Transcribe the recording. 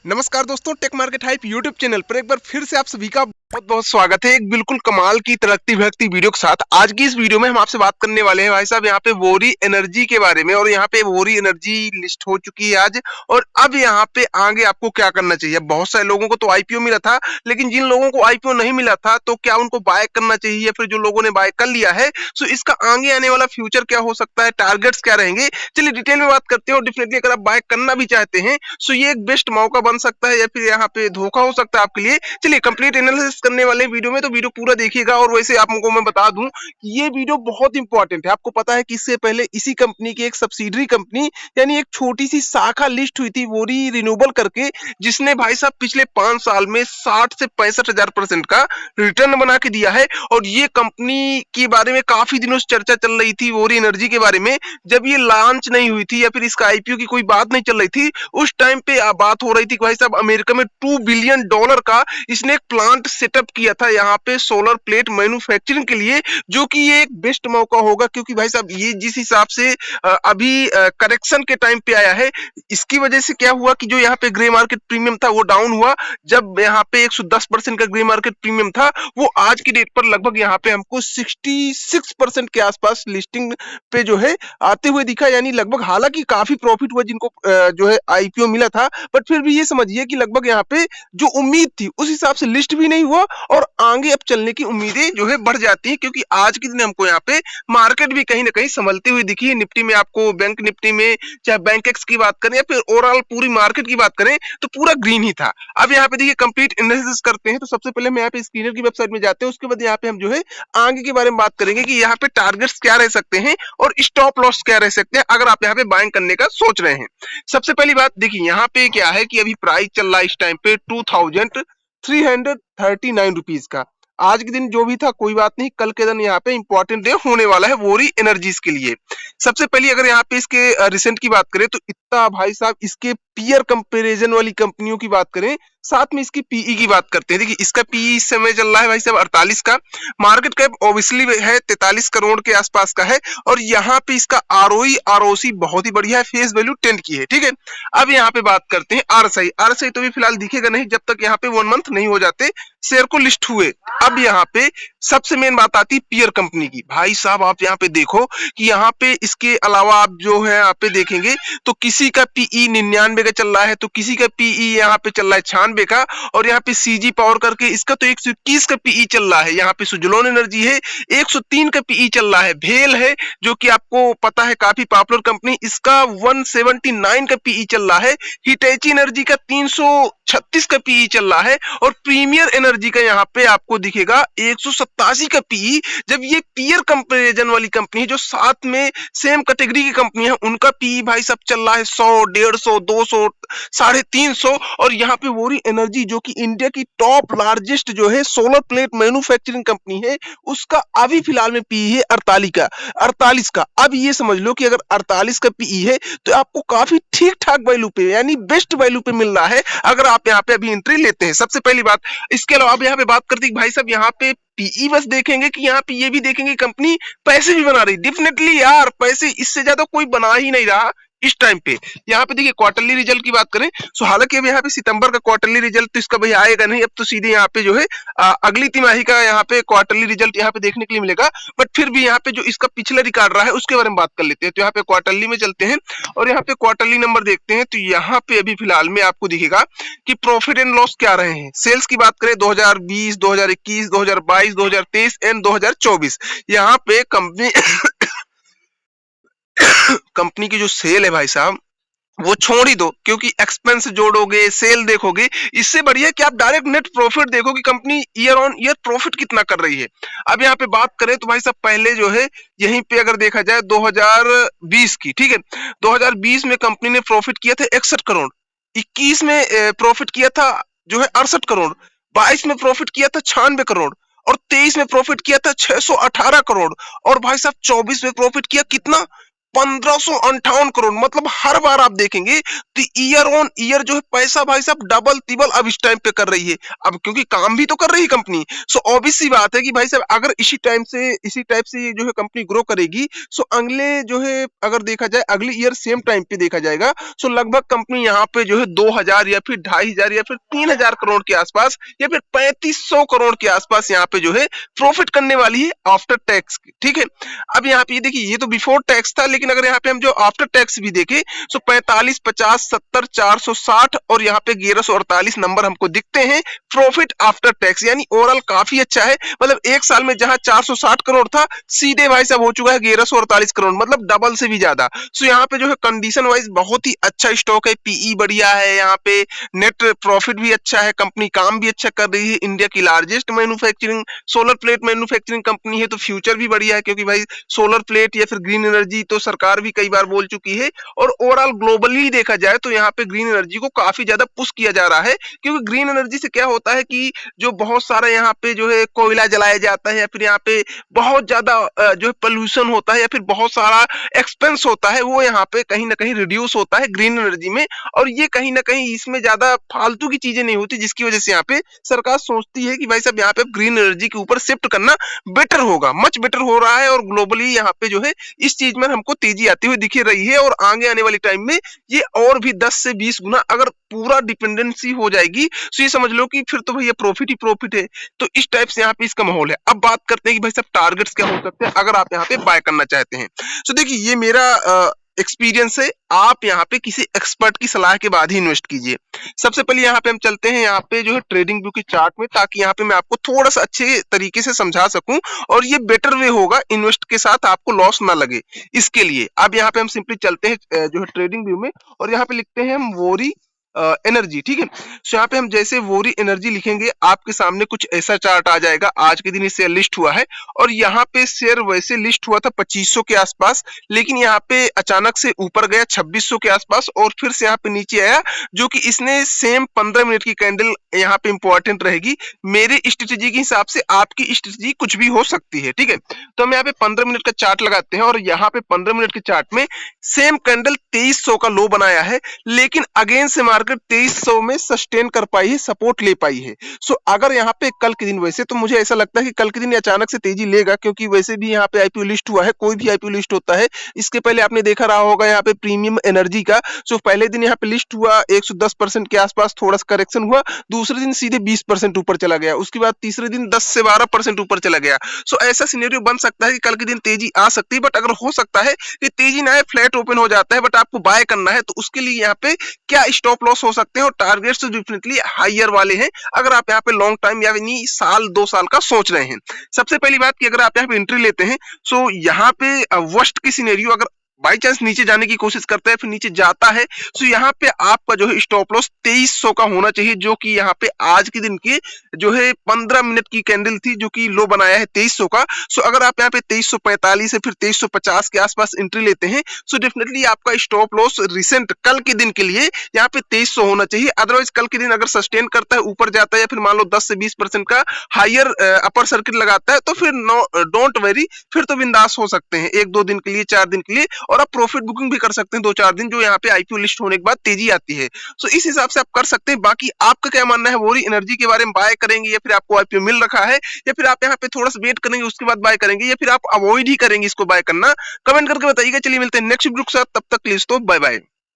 नमस्कार दोस्तों, tech market hype YouTube channel पर एक बार फिर से आप सभी का बहुत बहुत स्वागत है। एक बिल्कुल कमाल की तरक्की भक्ति वीडियो के साथ आज की इस वीडियो में हम आपसे बात करने वाले हैं भाई साहब यहाँ पे वोरी एनर्जी के बारे में। और यहाँ पे वोरी एनर्जी लिस्ट हो चुकी है आज, और अब यहाँ पे आगे आपको क्या करना चाहिए। बहुत सारे लोगों को तो आईपीओ मिला था, लेकिन जिन लोगों को आईपीओ नहीं मिला था तो क्या उनको बाय करना चाहिए, या फिर जो लोगों ने बाय कर लिया है सो इसका आगे आने वाला फ्यूचर क्या हो सकता है, टारगेट्स क्या रहेंगे, चलिए डिटेल में बात करते हैं। और डेफिनेटली अगर आप बाय करना भी चाहते हैं सो ये एक बेस्ट मौका बन सकता है, या फिर यहाँ पे धोखा हो सकता है आपके लिए। चलिए कंप्लीट एनालिसिस करने वाले वीडियो में, तो वीडियो पूरा देखिएगा। और वैसे आपको मैं बता दूं कि ये वीडियो बहुत इंपॉर्टेंट है। आपको पता है कि इससे पहले इसी कंपनी की एक सब्सिडरी कंपनी यानी एक छोटी सी शाखा लिस्ट हुई थी वोरी रिन्यूएबल करके, जिसने भाई साहब पिछले 5 साल में 60 से 65,000% का रिटर्न बना के दिया है। और ये कंपनी के बारे में काफी दिनों से चर्चा चल रही थी वोरी एनर्जी के बारे में। जब ये लॉन्च नहीं हुई थी या फिर इसका आईपीओ की कोई बात नहीं चल रही थी, उस टाइम पे बात हो रही थी कि भाई साहब अमेरिका में $2 बिलियन का इसने एक प्लांट सेटअप किया था यहाँ पे सोलर प्लेट मैन्युफैक्चरिंग के लिए, जो कि ये एक बेस्ट मौका होगा। क्योंकि भाई साहब ये जिस हिसाब से अभी करेक्शन के टाइम पे आया है, इसकी वजह से क्या हुआ कि जो यहाँ पे ग्रे मार्केट प्रीमियम था वो डाउन हुआ। जब यहाँ पे 110% का ग्रे मार्केट प्रीमियम था, वो आज की डेट पर लगभग यहाँ पे हमको 66% के आसपास लिस्टिंग पे जो है आते हुए दिखा। यानी लगभग, हालांकि काफी प्रॉफिट हुआ जिनको जो है आईपीओ मिला था, बट फिर भी ये समझिए कि लगभग यहाँ पे जो उम्मीद थी उस हिसाब से लिस्ट भी नहीं हुआ, और आगे अब चलने की उम्मीदें जो है बढ़ जाती हैं। क्योंकि आज के दिन हमको यहाँ पे मार्केट भी कहीं ना कहीं संभलती हुई दिखी है। निफ्टी में आपको, बैंक निफ्टी में चाहे बैंक एक्स की बात करें या फिर ओवरऑल पूरी मार्केट की बात करें तो पूरा ग्रीन ही था। अब यहाँ पे देखिए कंप्लीट एनालिसिस करते हैं। तो सबसे पहले हम यहाँ पे स्क्रीनर की वेबसाइट में जाते हैं, उसके बाद यहाँ पे हम जो है आगे के बारे में बात करेंगे कि यहाँ पे टारगेट्स क्या रह सकते हैं और स्टॉप लॉस क्या रह सकते हैं अगर आप यहाँ पे बाइंग करने का सोच रहे हैं। सबसे पहली बात देखिए यहाँ पे क्या है कि अभी प्राइस चल रहा है इस टाइम पे 2339 रुपीज का। आज के दिन जो भी था कोई बात नहीं, कल के दिन यहाँ पे इंपॉर्टेंट डे होने वाला है वोरी एनर्जीज के लिए। सबसे पहले अगर यहाँ पे इसके रिसेंट की बात करें तो इतना भाई साहब इसके पीयर कंपैरिजन वाली कंपनियों की बात करें, साथ में इसकी पीई की बात करते हैं। देखिए इसका पीई इस समय चल रहा है भाई साहब 48 का, मार्केट कैप ऑब्वियसली है 43 करोड़ के आसपास का है, और यहाँ पे इसका आरओई आरओसी बहुत ही बढ़िया है, फेस वैल्यू 10 की है। ठीक है, अब यहाँ पे बात करते हैं आरएसआई। आरएसआई तो भी फिलहाल दिखेगा नहीं जब तक यहाँ पे 1 मंथ नहीं हो जाते शेयर को लिस्ट हुए। अब यहाँ पे सबसे मेन बात आती है पीयर कंपनी की। भाई साहब आप यहाँ पे देखो कि यहाँ पे इसके अलावा आप जो है यहाँ पे देखेंगे तो किसी का पीई 99 का चल रहा है, तो किसी का पीई यहाँ पे चल रहा है 96 का, और यहाँ पे सीजी पावर करके इसका तो 121 का पीई चल रहा है। यहाँ पे सुजलोन एनर्जी है 103 का पीई चल रहा है। भेल है जो कि आपको पता है काफी पॉपुलर कंपनी, इसका 179 का पीई चल रहा है। हिटैची एनर्जी का 336 का पीई चल रहा है, और प्रीमियर एनर्जी का यहाँ पे आपको दिखेगा 187 का पीई। जब ये पीयर कंपैरिजन वाली कंपनी है जो साथ में सेम कैटेगरी की कंपनी है, उनका पीई भाई सब चल रहा है 100, 150, 200, 350। और यहाँ पे वोरी एनर्जी जो कि इंडिया की टॉप लार्जेस्ट जो है सोलर प्लेट मैन्युफैक्चरिंग कंपनी है, उसका अभी फिलहाल में पीई है 48 का। अब ये समझ लो कि अगर 48 का पीई है तो आपको काफी ठीक ठाक वैल्यू पे यानी बेस्ट वैल्यू पे मिल रहा है अगर आप यहाँ पे अभी एंट्री लेते हैं। सबसे पहली बात। इसके अलावा आप यहाँ पे बात करते हैं भाई साहब यहाँ पे पीई बस देखेंगे कि यहाँ पे ये भी देखेंगे कंपनी पैसे भी बना रही। डेफिनेटली यार पैसे इससे ज्यादा कोई बना ही नहीं रहा इस टाइम पे। यहाँ पे देखिए क्वार्टरली रिजल्ट की बात करें सो हालांकि अब यहाँ पे सितंबर का क्वार्टरली रिजल्ट तो इसका भाई आएगा नहीं, अब तो सीधे यहाँ पे जो है अगली तिमाही का यहाँ पे क्वार्टरली रिजल्ट यहाँ पे देखने के लिए मिलेगा। बट फिर भी यहाँ पे जो इसका पिछला रिकॉर्ड रहा है उसके बारे में बात कर लेते हैं। तो यहाँ पे क्वार्टरली में चलते हैं और यहाँ पे क्वार्टरली नंबर देखते हैं। तो यहाँ पे अभी फिलहाल में आपको दिखेगा कि प्रॉफिट एंड लॉस क्या रहे हैं। सेल्स की बात करें 2020, 2021, 2022, 2023 एंड 2024, यहाँ पे कंपनी कंपनी की जो सेल है भाई साहब वो छोड़ ही दो, क्योंकि एक्सपेंस जोड़ोगे सेल देखोगे, इससे बढ़िया कि आप डायरेक्ट नेट प्रॉफिट देखो कि company year on year profit कितना कर रही है। अब यहाँ पे बात करें तो भाई साहब पहले जो है यहीं पे अगर देखा जाए 2020 की, ठीक है, 2020 में कंपनी ने प्रॉफिट किया था 61 करोड़, 21 में प्रॉफिट किया था जो है 68 करोड़, 22 में प्रॉफिट किया था 96 करोड़, और 23 में प्रॉफिट किया था 618 करोड़, और भाई साहब 24 में प्रॉफिट किया कितना 1558 करोड़, मतलब हर बार आप देखेंगे तो ईयर ऑन ईयर जो है पैसा भाई साहब डबल तिबल अब इस टाइम पे कर रही है। अब क्योंकि काम भी तो कर रही है कंपनी, सो ऑब्वियस सी बात है कि भाई साहब अगर इसी टाइप से ये जो है कंपनी ग्रो करेगी, सो अगले जो है अगर देखा जाए अगले ईयर सेम टाइम पे देखा जाएगा, सो लगभग कंपनी यहाँ पे जो है 2000 या फिर 2500 या फिर 3000 करोड़ के आसपास या फिर 3500 करोड़ के आसपास यहाँ पे जो है प्रॉफिट करने वाली है आफ्टर टैक्स। ठीक है, अब यहाँ पे ये देखिए ये तो बिफोर टैक्स था, लेकिन अगर यहाँ पे हम जो आफ्टर टैक्स भी देखें तो 45, 50, 70, 460 और यहाँ पे 1148 नंबर हमको दिखते हैं प्रॉफिट आफ्टर टैक्स, यानी ओवरऑल काफी अच्छा है। मतलब एक साल में जहां 460 करोड़ था, सीधे भाई साहब हो चुका है 1148 करोड़, मतलब डबल से भी ज्यादा। सो यहाँ पे जो है कंडीशन वाइज बहुत ही अच्छा स्टॉक है, पीई बढ़िया है, यहाँ पे नेट प्रॉफिट भी अच्छा है, कंपनी काम भी अच्छा कर रही है, इंडिया की largest manufacturing solar plate manufacturing company है, तो फ्यूचर भी बढ़िया है, क्योंकि भाई सोलर प्लेट या फिर ग्रीन एनर्जी तो सरकार भी कई बार बोल चुकी है। और ओवरऑल ग्लोबली देखा जाए तो यहाँ पे ग्रीन एनर्जी को काफी ज्यादा पुश किया जा रहा है, क्योंकि ग्रीन एनर्जी से क्या होता है कि जो बहुत सारा यहाँ पे जो है कोयला जलाया जाता है या फिर यहाँ पे बहुत ज्यादा जो है पोल्यूशन होता है या फिर बहुत सारा एक्सपेंस होता है, वो यहाँ पे कहीं ना कहीं रिड्यूस होता है ग्रीन एनर्जी में। और ये कहीं ना कहीं इसमें ज्यादा फालतू की चीजें नहीं होती, जिसकी वजह से यहाँ पे सरकार सोचती है कि भाई साहब यहाँ पे ग्रीन एनर्जी के ऊपर शिफ्ट करना बेटर होगा, मच बेटर हो रहा है। और ग्लोबली यहाँ पे जो है इस चीज में हमको तेजी आती हुई दिख रही है, और आगे आने वाली टाइम में ये और भी 10 से 20 गुना अगर पूरा डिपेंडेंसी हो जाएगी, तो ये समझ लो कि फिर तो भैया प्रॉफिट ही प्रॉफिट है। तो इस टाइप से यहाँ पे इसका माहौल है। अब बात करते हैं कि भाई साहब टारगेट्स क्या हो सकते हैं अगर आप यहाँ पे बाय करना चाहते हैं। तो देखिए ये मेरा एक्सपीरियंस है, आप यहाँ पे किसी एक्सपर्ट की सलाह के बाद ही इन्वेस्ट कीजिए। सबसे पहले यहाँ पे हम चलते हैं यहाँ पे जो है ट्रेडिंग व्यू की चार्ट में, ताकि यहाँ पे मैं आपको थोड़ा सा अच्छे तरीके से समझा सकूं और ये बेटर वे होगा, इन्वेस्ट के साथ आपको लॉस ना लगे इसके लिए। अब यहाँ पे हम सिंपली चलते हैं जो है ट्रेडिंग व्यू में, और यहाँ पे लिखते हैं हम वोरी एनर्जी। ठीक है, तो यहाँ पे हम जैसे वोरी एनर्जी लिखेंगे, आपके सामने कुछ ऐसा चार्ट आ जाएगा। आज के दिन ये शेयर लिस्ट हुआ है, और यहाँ पे शेयर वैसे लिस्ट हुआ था 2500 के आसपास, लेकिन यहाँ पे अचानक से ऊपर गया 2600 के आसपास, और फिर से यहाँ पे नीचे आया, जो कि इसने सेम 15 मिनट की कैंडल यहाँ पे इंपॉर्टेंट रहेगी। मेरे स्ट्रेटेजी के हिसाब से आपकी स्ट्रेटेजी कुछ भी हो सकती है। ठीक है, तो हम यहाँ पे 15 मिनट का चार्ट लगाते हैं, और यहाँ पे 15 मिनट के चार्ट में सेम कैंडल 2300 का लो बनाया है, लेकिन अगेन से मार्केट 2300 में सस्टेन कर पाई है, सपोर्ट ले पाई है। सो अगर यहाँ पे कल के दिन, वैसे तो मुझे ऐसा लगता है कि कल के दिन अचानक से तेजी लेगा, क्योंकि वैसे भी यहाँ पे आईपीओ लिस्ट हुआ है, कोई भी आईपीओ लिस्ट होता है, इसके पहले आपने देखा रहा होगा यहाँ पे प्रीमियम एनर्जी का। सो पहले दिन यहाँ पे लिस्ट हुआ 110% के आसपास, थोड़ा सा करेक्शन हुआ, दूसरे दिन सीधे 20% ऊपर चला गया, उसके बाद तीसरे दिन 10 से 12% ऊपर चला गया। सो ऐसा सिनेरियो बन सकता है कि कल के दिन तेजी आ सकती है, बट अगर हो सकता है कि तेजी ना आए, फ्लैट ओपन हो जाता है, बट आपको बाय करना है, तो उसके लिए यहाँ पे क्या स्टॉप लॉस हो सकते हैं, और टारगेट्स डेफिनेटली हायर वाले हैं अगर आप यहाँ पे लॉन्ग टाइम यानी साल 2 साल का सोच रहे हैं। सबसे पहली बात कि अगर आप यहाँ पे एंट्री लेते हैं, सो यहाँ पे वर्स्ट की सिनेरियो, अगर बाई चांस नीचे जाने की कोशिश करता है फिर नीचे जाता है, तो यहाँ पे आपका जो है स्टॉप लॉस 2300 का होना चाहिए, जो कि यहाँ पे आज के दिन के जो है 15 मिनट की कैंडल थी, जो कि लो बनाया है 2300 का। सो अगर आप यहाँ पे 2345 या फिर 2350 के आसपास एंट्री लेते हैं, सो डेफिनेटली आपका स्टॉप लॉस रिसेंट कल के दिन के लिए यहाँ पे 2300 होना चाहिए। अदरवाइज कल के दिन अगर सस्टेन करता है, ऊपर जाता है, या फिर मान लो 10 से 20% का हायर अपर सर्किट लगाता है, तो फिर नो डोंट वेरी, फिर तो बिंदास हो सकते हैं 1-2 दिन के लिए, 4 दिन के लिए, और आप प्रॉफिट बुकिंग भी कर सकते हैं 2-4 दिन, जो यहाँ पे आईपीओ लिस्ट होने के बाद तेजी आती है। सो इस हिसाब से आप कर सकते हैं। बाकी आपका क्या मानना है, वोरी एनर्जी के बारे में बाय करेंगे, या फिर आपको आईपीओ मिल रखा है, या फिर आप यहाँ पे थोड़ा सा वेट करेंगे उसके बाद बाय करेंगे, या फिर आप अवॉइड ही करेंगे इसको बाय करना? कमेंट करके बताइएगा। चलिए मिलते हैं नेक्स्ट वीडियो के साथ, तब तक के लिए दोस्तों बाय बाय।